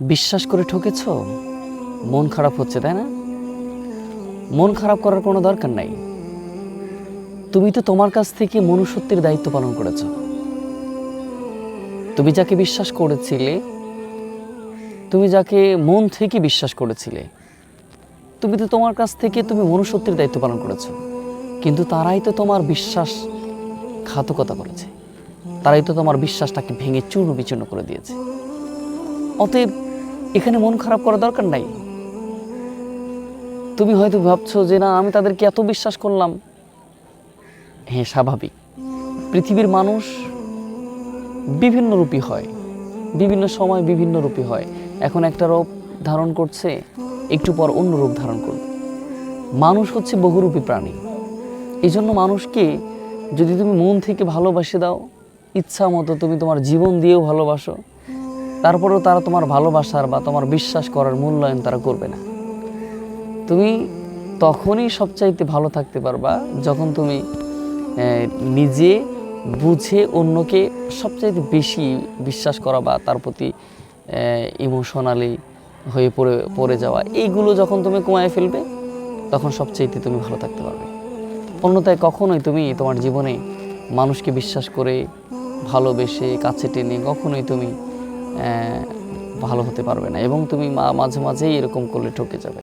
বিশ্বাস করে ঠকেছ, মন খারাপ হচ্ছে, তাই না? মন খারাপ করার কোনো দরকার নাই। তুমি তো তোমার কাছ থেকে মনুষ্যত্বের দায়িত্ব পালন করেছ। তুমি যাকে বিশ্বাস করেছিলে, তুমি যাকে মন থেকে বিশ্বাস করেছিলে, তুমি তো তোমার কাছ থেকে মনুষ্যত্বের দায়িত্ব পালন করেছো। কিন্তু তারাই তো তোমার বিশ্বাস ঘাতকতা করেছে, তারাই তো তোমার বিশ্বাসটাকে ভেঙে চূর্ণ বিচূর্ণ করে দিয়েছে। অতএব এখানে মন খারাপ করার দরকার নাই। তুমি হয়তো ভাবছো যে না, আমি তাদেরকে এত বিশ্বাস করলাম। হ্যাঁ, স্বাভাবিক। পৃথিবীর মানুষ বিভিন্ন রূপী হয়, বিভিন্ন সময় বিভিন্ন রূপী হয়। এখন একটা রূপ ধারণ করছে, একটু পর অন্য রূপ ধারণ করবে। মানুষ হচ্ছে বহুরূপী প্রাণী। এই জন্য মানুষকে যদি তুমি মন থেকে ভালোবাসে দাও, ইচ্ছা মতো তুমি তোমার জীবন দিয়েও ভালোবাসো, তারপরেও তারা তোমার ভালোবাসার বা তোমার বিশ্বাস করার মূল্যায়ন তারা করবে না। তুমি তখনই সবচাইতে ভালো থাকতে পারবা যখন তুমি নিজে বুঝে অন্যকে সবচাইতে বেশি বিশ্বাস করা বা তার প্রতি ইমোশনালি হয়ে পড়ে যাওয়া, এইগুলো যখন তুমি কমায় ফেলবে, তখন সবচাইতে তুমি ভালো থাকতে পারবে। অন্যথায় কখনোই তুমি তোমার জীবনে মানুষকে বিশ্বাস করে ভালোবেসে কাছে টেনে কখনোই তুমি ভালো হতে পারবে না, এবং তুমি মাঝে মাঝেই এরকম করলে ঠকে যাবে।